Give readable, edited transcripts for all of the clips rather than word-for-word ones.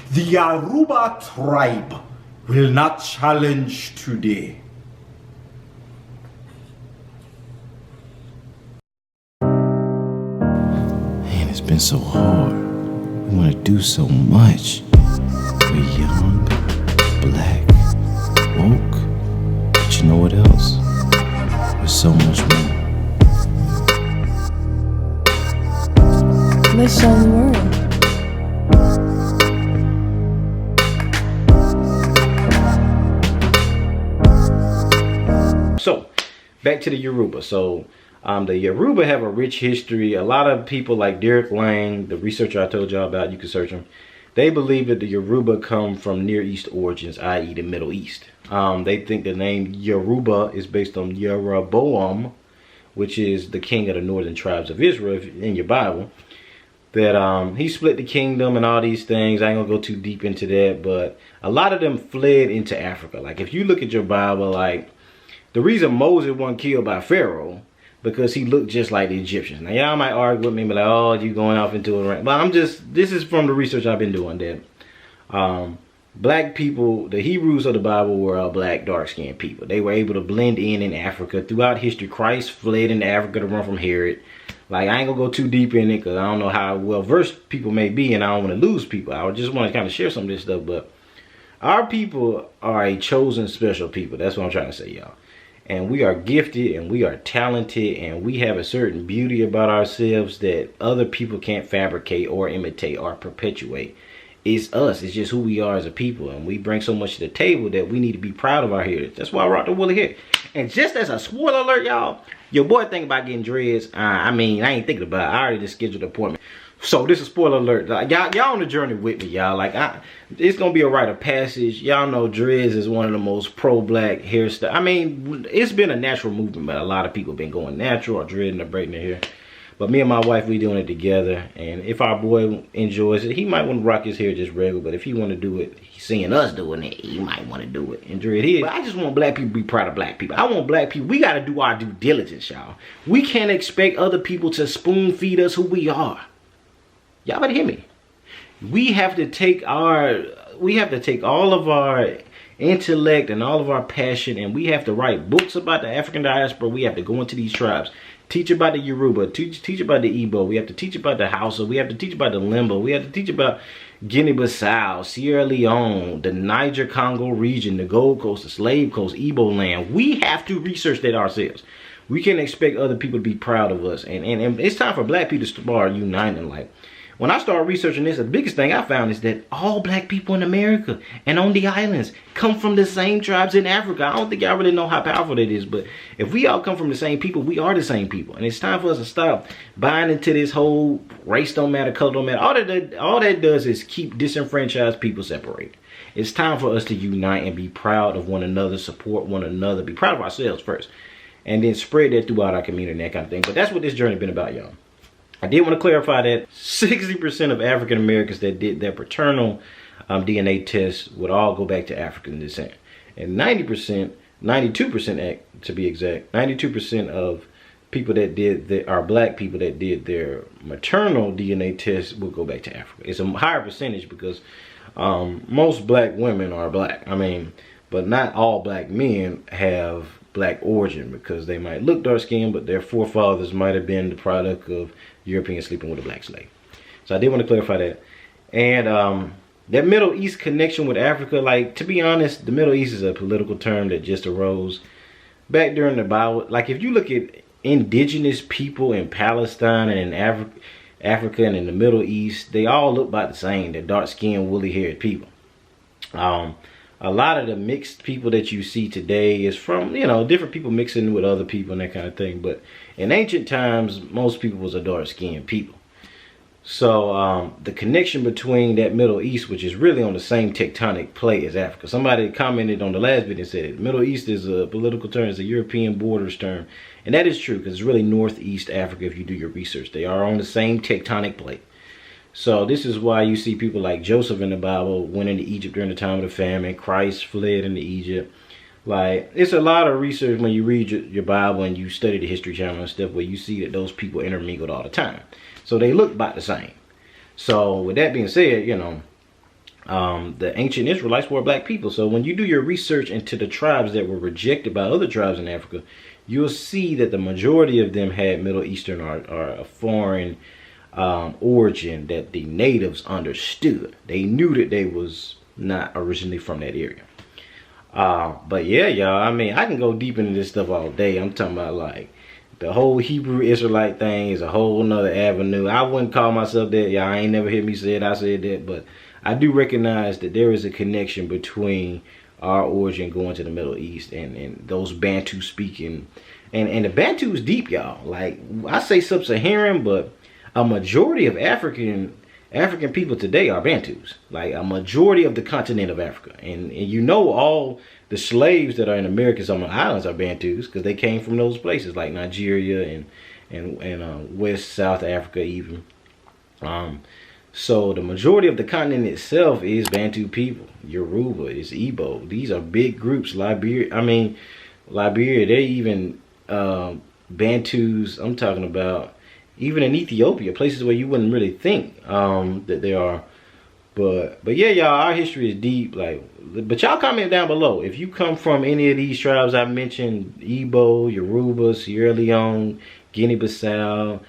The Yoruba tribe will not challenge today. Man, it's been so hard. We want to do so much. We're young, black, woke. But you know what else? There's so much more. Let's show the world. So, back to the Yoruba. So, the Yoruba have a rich history. A lot of people like Derek Lang, the researcher I told y'all about, you can search him. They believe that the Yoruba come from Near East origins, i.e. the Middle East. They think the name Yoruba is based on Jeroboam, which is the king of the northern tribes of Israel in your Bible. That he split the kingdom and all these things. I ain't gonna go too deep into that, but a lot of them fled into Africa. Like if you look at your Bible, like the reason Moses wasn't killed by Pharaoh, because he looked just like the Egyptians. Now y'all might argue with me, but like, oh, you going off into a rant. But this is from the research I've been doing that black people, the Hebrews of the Bible were all black, dark-skinned people. They were able to blend in Africa. Throughout history, Christ fled into Africa to run from Herod. Like, I ain't gonna go too deep in it because I don't know how well-versed people may be and I don't want to lose people. I just want to kind of share some of this stuff, but our people are a chosen special people. That's what I'm trying to say, y'all. And we are gifted and we are talented and we have a certain beauty about ourselves that other people can't fabricate or imitate or perpetuate. It's us. It's just who we are as a people. And we bring so much to the table that we need to be proud of our heritage. That's why I rock the woolly hair. And just as a spoiler alert, y'all, your boy think about getting dreads. I mean, I ain't thinking about it. I already just scheduled an appointment. So this is spoiler alert. Like, y'all on the journey with me, y'all. Like, it's gonna be a rite of passage. Y'all know dreads is one of the most pro-black hairstyle. I mean, it's been a natural movement, but a lot of people been going natural or dreading or braiding their hair. But me and my wife, we doing it together. And if our boy enjoys it, he might want to rock his hair just regular. But if he want to do it, seeing us doing it, he might want to do it and dread his. But I just want black people to be proud of black people. I want black people, we got to do our due diligence, y'all. We can't expect other people to spoon feed us who we are. Y'all better hear me. We have to take all of our intellect and all of our passion, and we have to write books about the African diaspora. We have to go into these tribes, teach about the Yoruba, teach about the Igbo. We have to teach about the Hausa. We have to teach about the Limba. We have to teach about Guinea-Bissau, Sierra Leone, the Niger-Congo region, the Gold Coast, the Slave Coast, Igbo land. We have to research that ourselves. We can't expect other people to be proud of us. And it's time for black people to start uniting. Like, when I started researching this, the biggest thing I found is that all black people in America and on the islands come from the same tribes in Africa. I don't think y'all really know how powerful that is, but if we all come from the same people, we are the same people. And it's time for us to stop buying into this whole race don't matter, color don't matter. All that does is keep disenfranchised people separated. It's time for us to unite and be proud of one another, support one another, be proud of ourselves first, and then spread that throughout our community and that kind of thing. But that's what this journey has been about, y'all. I did want to clarify that 60% of African Americans that did their paternal DNA tests would all go back to African descent. And 92% to be exact, 92% of people that are black people that did their maternal DNA tests will go back to Africa. It's a higher percentage because most black women are black. I mean, but not all black men have black origin because they might look dark skinned, but their forefathers might have been the product of Europeans sleeping with a black slave. So I did want to clarify that. And that Middle East connection with Africa, like, to be honest, the Middle East is a political term that just arose back during the Bible. Like, if you look at indigenous people in Palestine and in Africa and in the Middle East, they all look about the same. They're dark-skinned, woolly-haired people. A lot of the mixed people that you see today is from, you know, different people mixing with other people and that kind of thing. But in ancient times, most people was a dark-skinned people. So the connection between that Middle East, which is really on the same tectonic plate as Africa. Somebody commented on the last video and said it. Middle East is a political term, it's a European borders term. And that is true because it's really Northeast Africa if you do your research. They are on the same tectonic plate. So this is why you see people like Joseph in the Bible went into Egypt during the time of the famine. Christ fled into Egypt. Like, it's a lot of research when you read your Bible and you study the History Channel and stuff where you see that those people intermingled all the time. So they look about the same. So with that being said, you know, the ancient Israelites were black people. So when you do your research into the tribes that were rejected by other tribes in Africa, you'll see that the majority of them had Middle Eastern or a foreign origin that the natives understood. They knew that they was not originally from that area. But yeah, y'all, I mean, I can go deep into this stuff all day. I'm talking about like the whole Hebrew Israelite thing is a whole nother avenue. I wouldn't call myself that. Y'all ain't never hear me say it. I said that, but I do recognize that there is a connection between our origin going to the Middle East and those Bantu speaking. And the Bantu is deep, y'all. Like, I say sub-Saharan, but a majority of African people today are Bantus. Like, a majority of the continent of Africa. And you know, all the slaves that are in America's on the islands are Bantus because they came from those places like Nigeria and West South Africa even. So the majority of the continent itself is Bantu people. Yoruba, is Igbo. These are big groups. Liberia, they even Bantus, I'm talking about even in Ethiopia, places where you wouldn't really think that there are. But yeah, y'all, our history is deep. Like, but y'all comment down below if you come from any of these tribes I mentioned: Igbo, Yoruba, Sierra Leone, Guinea-Bissau,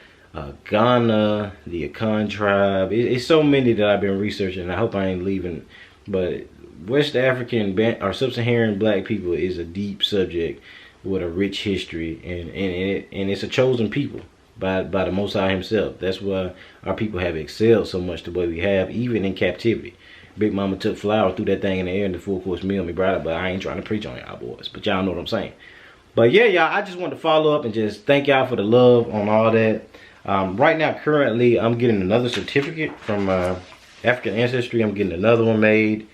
Ghana, the Akan tribe. It's so many that I've been researching, and I hope I ain't leaving. But West African or sub-Saharan black people is a deep subject with a rich history, and it's a chosen people by the Most High himself. That's why our people have excelled so much the way we have, even in captivity. Big Mama took flour, threw that thing in the air in the full course meal, me brought it, but I ain't trying to preach on y'all boys, but y'all know what I'm saying. But yeah, y'all, I just want to follow up and just thank y'all for the love on all that. Right now, currently, I'm getting another certificate from African Ancestry. I'm getting another one made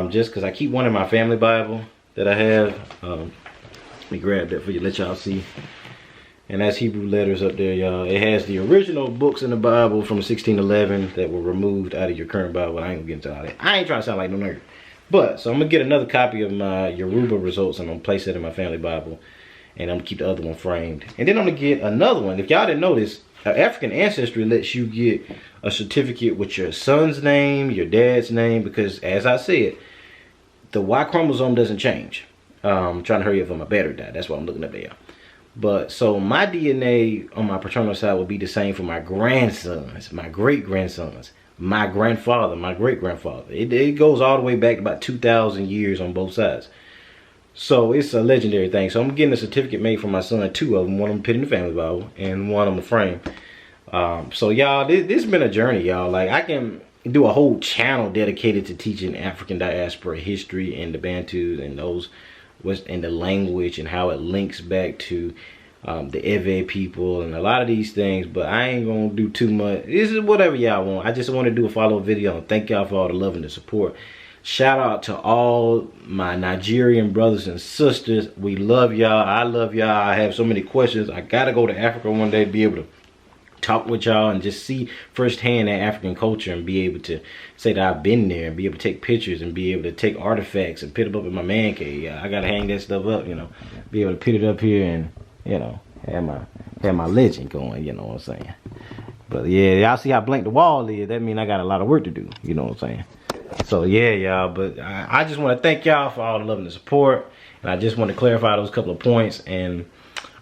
just because I keep one in my family Bible that I have. Let me grab that for you, let y'all see. And that's Hebrew letters up there, y'all. It has the original books in the Bible from 1611 that were removed out of your current Bible. I ain't gonna get into all that. I ain't trying to sound like no nerd. But, so I'm gonna get another copy of my Yoruba results and I'm gonna place it in my family Bible. And I'm gonna keep the other one framed. And then I'm gonna get another one. If y'all didn't know this, African Ancestry lets you get a certificate with your son's name, your dad's name, because as I said, the Y chromosome doesn't change. I'm trying to hurry up on my battery died. That's why I'm looking up there. But so my DNA on my paternal side will be the same for my grandsons, my great-grandsons, my grandfather, my great-grandfather. It goes all the way back about 2,000 years on both sides. So it's a legendary thing. So I'm getting a certificate made for my son, 2 of them. One of them put in the family Bible and one on the frame. So y'all, this has been a journey, y'all. Like, I can do a whole channel dedicated to teaching African diaspora history and the Bantus and those and the language and how it links back to the Ewe people and a lot of these things, but I ain't gonna do too much. This is whatever y'all want. I just want to do a follow-up video and thank y'all for all the love and the support. Shout out to all my Nigerian brothers and sisters. We love y'all. I love y'all. I have so many questions. I gotta go to Africa one day to be able to talk with y'all and just see firsthand that African culture and be able to say that I've been there and be able to take pictures and be able to take artifacts and put them up in my man cave. I gotta hang that stuff up, you know, be able to put it up here and, you know, have my legend going, you know what I'm saying. But yeah, y'all see how blank the wall is. That means I got a lot of work to do, you know what I'm saying. So yeah, y'all, but I just want to thank y'all for all the love and the support, and I just want to clarify those couple of points. And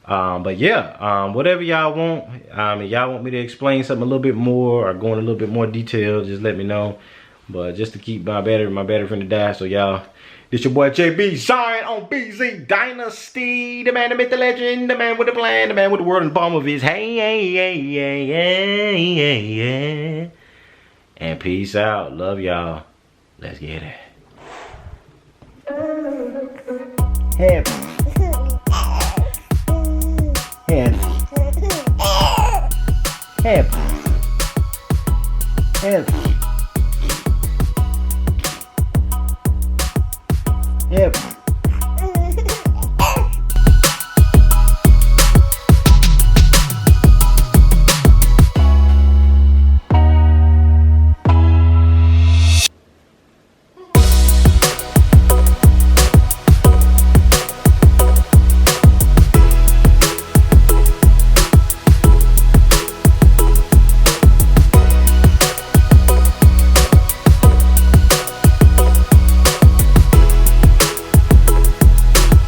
but yeah, whatever y'all want, if y'all want me to explain something a little bit more or go in a little bit more detail, just let me know. But just to keep my battery from the die, so y'all, this your boy JB Zion on BZ Dynasty, the man, the myth, the legend, the man with the plan, the man with the world in the palm of his hand. And peace out, love y'all. Let's get it. Happy. Happy. Happy. Happy. Happy.